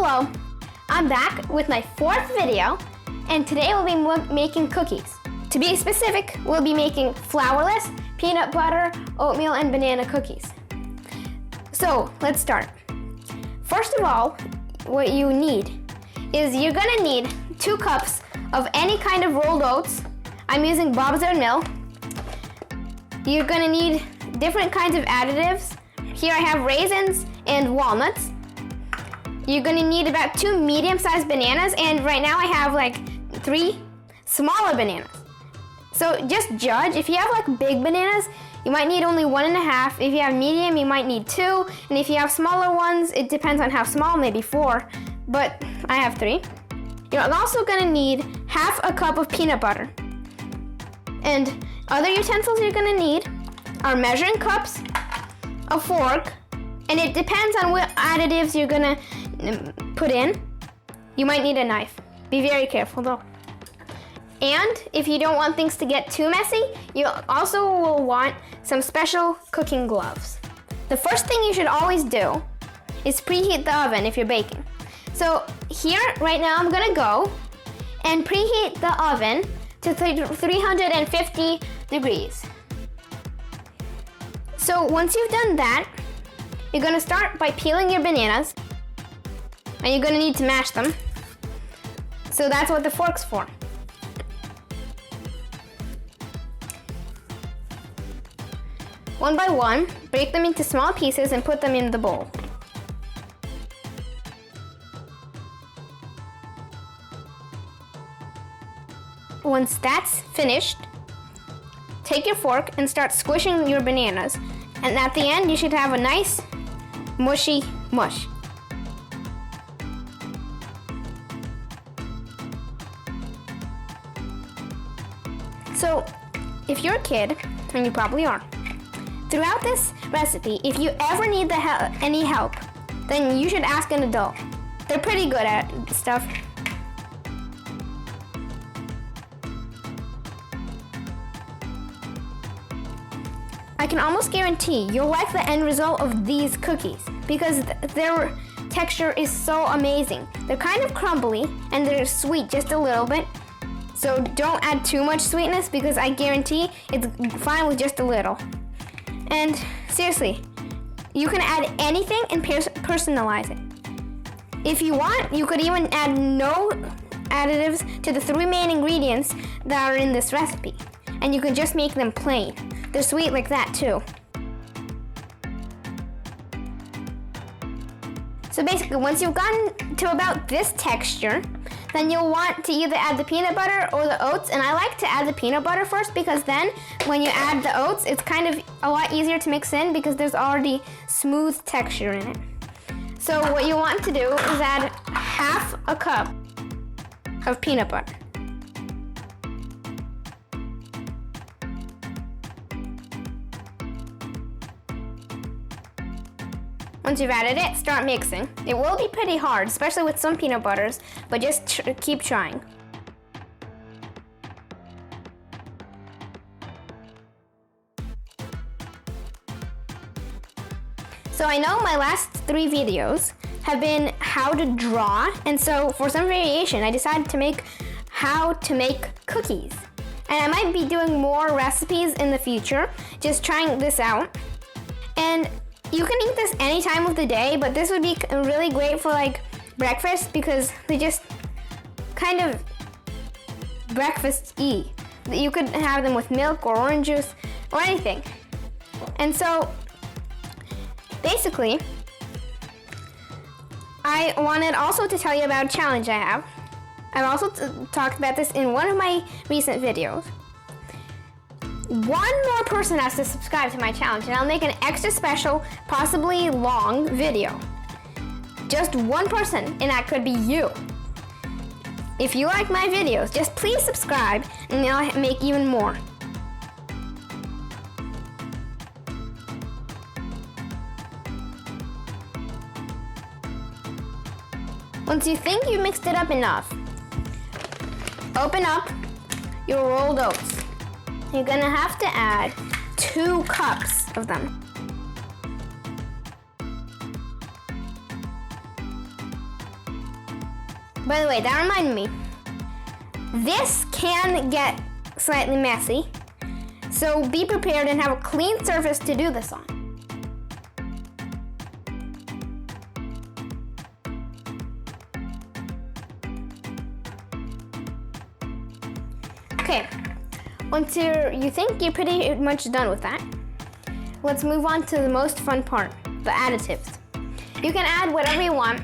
Hello, I'm back with my 4th video, and today we'll be making cookies. To be specific, we'll be making flourless, peanut butter, oatmeal, and banana cookies. So let's start. First of all, what you need is you're gonna need 2 cups of any kind of rolled oats. I'm using Bob's Red Mill. You're gonna need different kinds of additives. Here I have raisins and walnuts. You're gonna need about 2 medium-sized bananas, and right now I have like 3 smaller bananas. So just judge. If you have like big bananas, you might need only 1.5. If you have medium, you might need 2. And if you have smaller ones, it depends on how small, maybe 4. But I have 3. You're also gonna need half a cup of peanut butter. And other utensils you're gonna need are measuring cups, a fork, and it depends on what additives you're gonna put in. You might need a knife. Be very careful though. And if you don't want things to get too messy, you also will want some special cooking gloves. The first thing you should always do is preheat the oven if you're baking. So here, right now, I'm gonna go and preheat the oven to 350 degrees. So once you've done that, you're gonna start by peeling your bananas, and you're gonna need to mash them. So that's what the fork's for. One by one, break them into small pieces and put them in the bowl. Once that's finished, take your fork and start squishing your bananas. And at the end, you should have a nice, mushy mush. So, if you're a kid, and you probably are, throughout this recipe, if you ever need any help, then you should ask an adult. They're pretty good at stuff. I can almost guarantee you'll like the end result of these cookies because their texture is so amazing. They're kind of crumbly and they're sweet just a little bit. So don't add too much sweetness because I guarantee it's fine with just a little. And seriously, you can add anything and personalize it. If you want, you could even add no additives to the 3 main ingredients that are in this recipe. And you can just make them plain. They're sweet like that too. So basically, once you've gotten to about this texture, then you'll want to either add the peanut butter or the oats. And I like to add the peanut butter first because then when you add the oats, it's kind of a lot easier to mix in because there's already smooth texture in it. So what you want to do is add half a cup of peanut butter. Once you've added it, start mixing. It will be pretty hard, especially with some peanut butters, but just keep trying. So I know my last 3 videos have been how to draw, and so for some variation, I decided to make how to make cookies. And I might be doing more recipes in the future, just trying this out. And you can eat this any time of the day, but this would be really great for like breakfast because they just kind of breakfast-y. You could have them with milk or orange juice or anything. And so basically, I wanted also to tell you about a challenge I have. I've also talked about this in one of my recent videos. 1 more person has to subscribe to my challenge, and I'll make an extra special, possibly long video. Just 1 person, and that could be you. If you like my videos, just please subscribe, and then I'll make even more. Once you think you've mixed it up enough, open up your rolled oats. You're gonna have to add 2 cups of them. By the way, that reminded me. This can get slightly messy, so be prepared and have a clean surface to do this on. Okay, once you think you're pretty much done with that, let's move on to the most fun part, the additives. You can add whatever you want.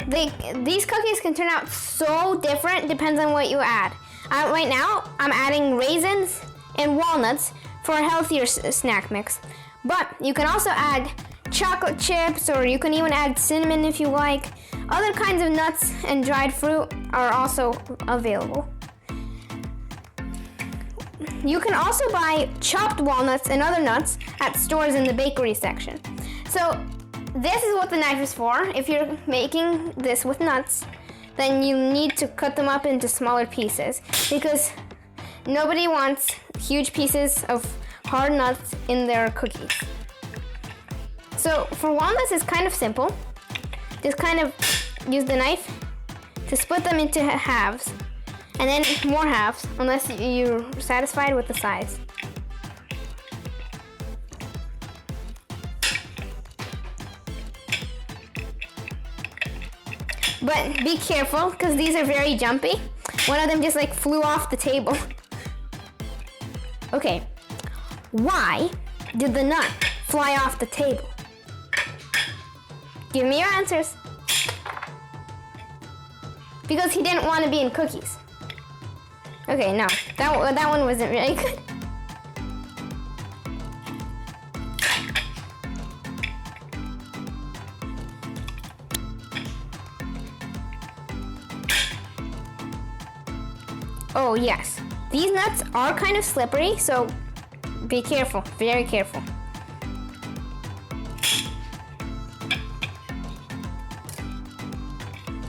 These cookies can turn out so different, depends on what you add. Right now, I'm adding raisins and walnuts for a healthier snack mix. But you can also add chocolate chips, or you can even add cinnamon if you like. Other kinds of nuts and dried fruit are also available. You can also buy chopped walnuts and other nuts at stores in the bakery section. So this is what the knife is for. If you're making this with nuts, then you need to cut them up into smaller pieces because nobody wants huge pieces of hard nuts in their cookies. So for walnuts, it's kind of simple. Just kind of use the knife to split them into halves, and then more halves, unless you're satisfied with the size. But be careful, because these are very jumpy. One of them just like flew off the table. Okay, why did the nut fly off the table? Give me your answers. Because he didn't want to be in cookies. Okay, no, that one wasn't really good. Oh yes, these nuts are kind of slippery, so be careful, very careful.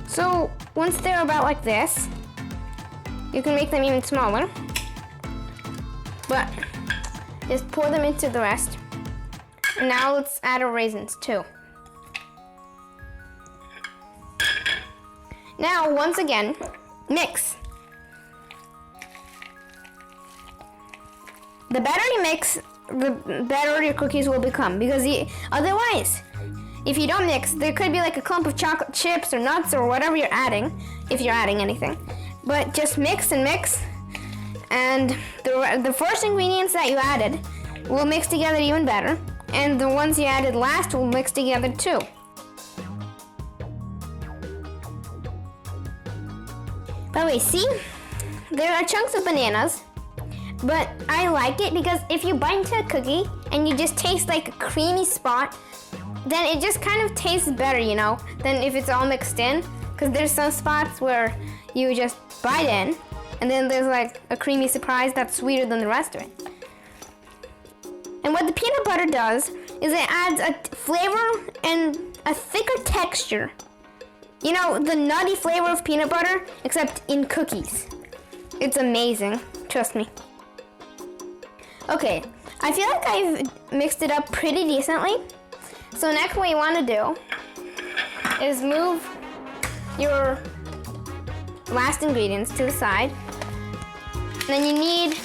So once they're about like this, you can make them even smaller, but just pour them into the rest. And now let's add our raisins too. Now, once again, mix. The better you mix, the better your cookies will become, because otherwise, if you don't mix, there could be like a clump of chocolate chips or nuts or whatever you're adding, if you're adding anything. But just mix and mix, and the first ingredients that you added will mix together even better, and the ones you added last will mix together too. By the way, see? There are chunks of bananas, but I like it because if you bite into a cookie and you just taste like a creamy spot, then it just kind of tastes better, you know, than if it's all mixed in. Because there's some spots where you just bite in, and then there's like a creamy surprise that's sweeter than the rest of it. And what the peanut butter does is it adds a flavor and a thicker texture. You know, the nutty flavor of peanut butter, except in cookies. It's amazing, trust me. Okay, I feel like I've mixed it up pretty decently. So next what you want to do is move your last ingredients to the side. And then you need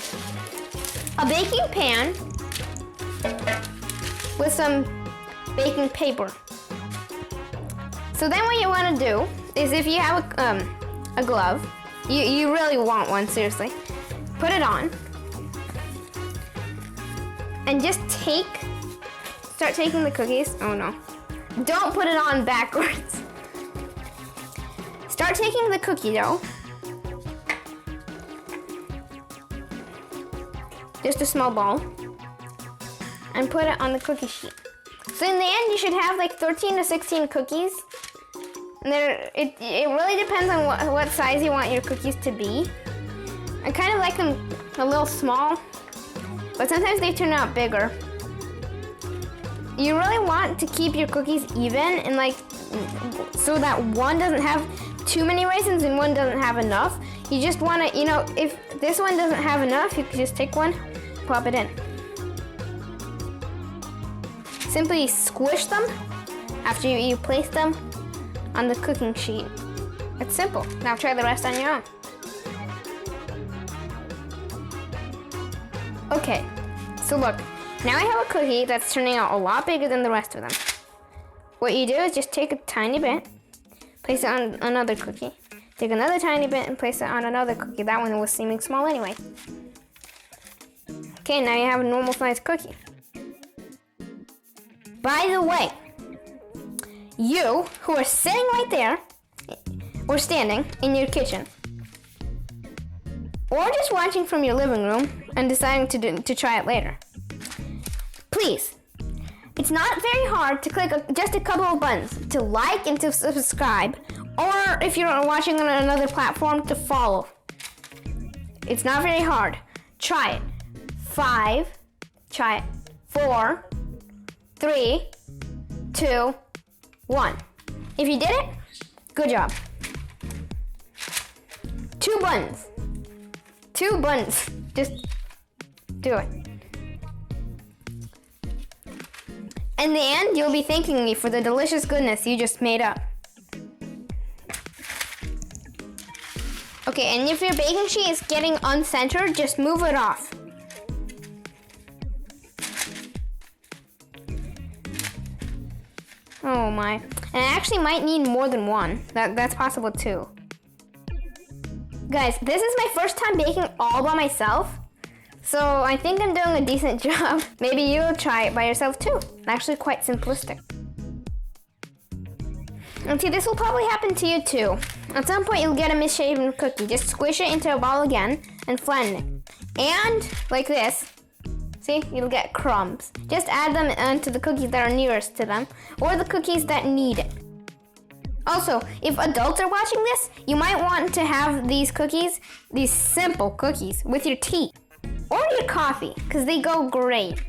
a baking pan with some baking paper. So then what you want to do is, if you have a glove, you really want one, seriously, put it on. And just start taking the cookies. Oh no. Don't put it on backwards. Start taking the cookie dough. Just a small ball. And put it on the cookie sheet. So in the end, you should have like 13 to 16 cookies. And it really depends on what size you want your cookies to be. I kind of like them a little small, but sometimes they turn out bigger. You really want to keep your cookies even, and like so that one doesn't have too many raisins and one doesn't have enough. You just want to, you know, if this one doesn't have enough, you can just take one, pop it in. Simply squish them after you place them on the cooking sheet. It's simple. Now try the rest on your own. Okay, so look, now I have a cookie that's turning out a lot bigger than the rest of them. What you do is just take a tiny bit, place it on another cookie, take another tiny bit and place it on another cookie. That one was seeming small anyway. Okay, now you have a normal sized cookie. By the way, you who are sitting right there, or standing in your kitchen, or just watching from your living room and deciding to try it later, please, it's not very hard to click just a couple of buttons to like and to subscribe, or if you're watching on another platform, to follow. It's not very hard. Try it. 5, try it. 4, 3, 2, 1. If you did it, good job. 2 buttons. 2 buttons. Just do it. In the end, you'll be thanking me for the delicious goodness you just made up. Okay, and if your baking sheet is getting uncentered, just move it off. Oh my. And I actually might need more than one. That's possible too. Guys, this is my first time baking all by myself, so I think I'm doing a decent job. Maybe you'll try it by yourself too. Actually quite simplistic. And see, this will probably happen to you too. At some point you'll get a misshapen cookie. Just squish it into a ball again and flatten it. And like this, see, you'll get crumbs. Just add them onto the cookies that are nearest to them, or the cookies that need it. Also, if adults are watching this, you might want to have these cookies, these simple cookies, with your tea or your coffee, because they go great.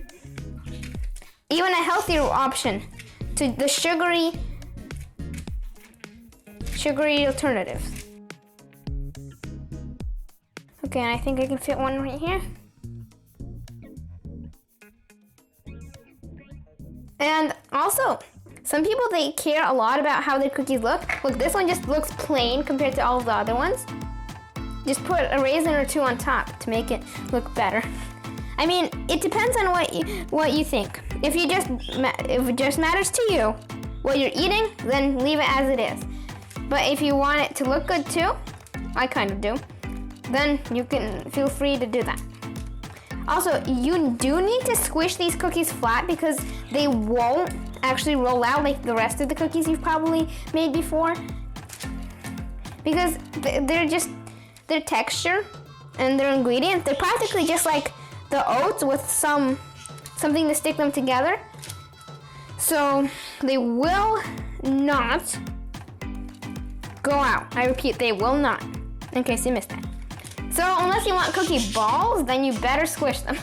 Even a healthier option to the sugary alternatives. Okay, and I think I can fit one right here. And also, some people, they care a lot about how their cookies look. Look, this one just looks plain compared to all of the other ones. Just put a raisin or 2 on top to make it look better. I mean, it depends on what you think. If it just matters to you what you're eating, then leave it as it is. But if you want it to look good too, I kind of do, then you can feel free to do that. Also, you do need to squish these cookies flat because they won't actually roll out like the rest of the cookies you've probably made before. Because their texture and their ingredients, they're practically just like the oats with something to stick them together. So they will not go out. I repeat, they will not, in case you missed that. So unless you want cookie balls, then you better squish them.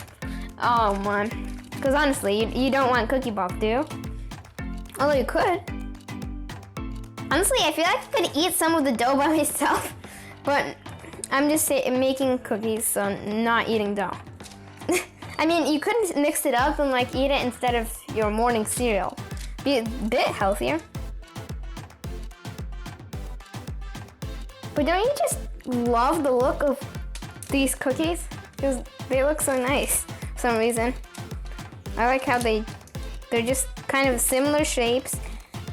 Oh man, because honestly, you don't want cookie balls, do you? Although you could. Honestly, I feel like I could eat some of the dough by myself, but I'm just making cookies, so not eating dough. I mean, you could mix it up and like eat it instead of your morning cereal. Be a bit healthier. But don't you just love the look of these cookies? Because they look so nice for some reason. I like how they're just kind of similar shapes,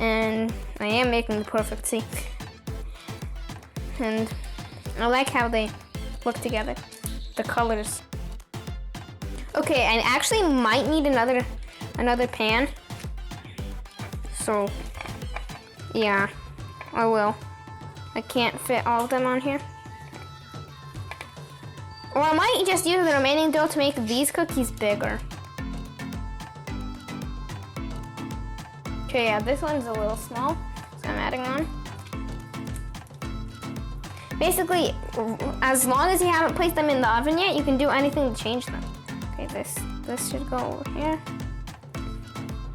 and I am making the perfect tea. And I like how they look together, the colors. Okay, I actually might need another pan. So, yeah, I will. I can't fit all of them on here. Or I might just use the remaining dough to make these cookies bigger. Okay, yeah, this one's a little small, so I'm adding on. Basically, as long as you haven't placed them in the oven yet, you can do anything to change them. Okay, this should go over here.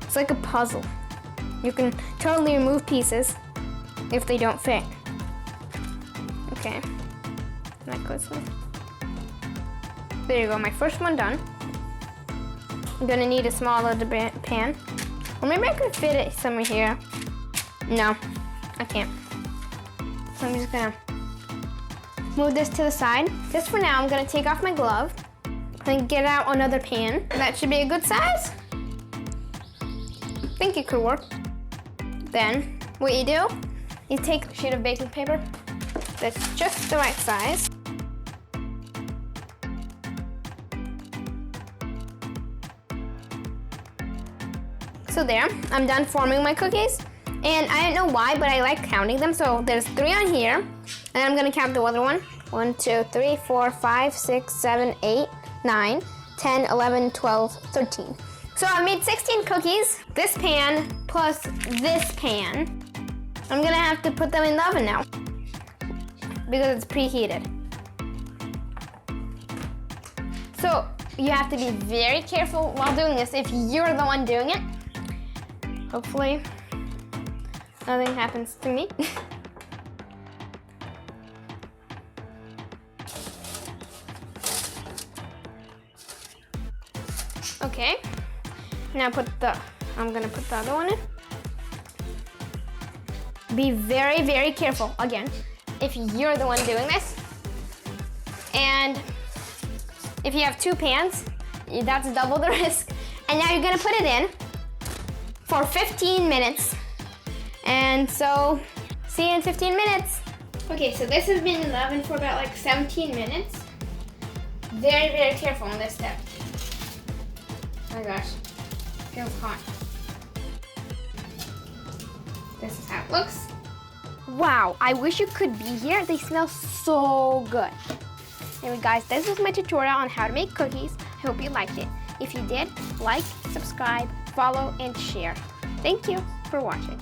It's like a puzzle. You can totally remove pieces if they don't fit. Okay, that goes in. There you go, my first one done. I'm gonna need a smaller pan. Or maybe I could fit it somewhere here. No, I can't. So I'm just gonna move this to the side. Just for now, I'm gonna take off my glove and get out another pan. That should be a good size. I think it could work. Then, what you do, you take a sheet of baking paper that's just the right size. So there, I'm done forming my cookies. And I don't know why, but I like counting them. So there's 3 on here. And I'm gonna count the other one. 1, 2, 3, 4, 5, 6, 7, 8, 9, 10, 11, 12, 13. So I made 16 cookies. This pan plus this pan. I'm gonna have to put them in the oven now because it's preheated. So you have to be very careful while doing this if you're the one doing it. Hopefully nothing happens to me. Okay, now I'm gonna put the other one in. Be very, very careful, again, if you're the one doing this. And if you have 2 pans, that's double the risk. And now you're gonna put it in for 15 minutes. And so, see you in 15 minutes. Okay, so this has been in the oven for about like 17 minutes. Very, very careful on this step. Oh my gosh, feels hot. This is how it looks. Wow, I wish you could be here. They smell so good. Anyway guys, this was my tutorial on how to make cookies. I hope you liked it. If you did, like, subscribe, follow, and share. Thank you for watching.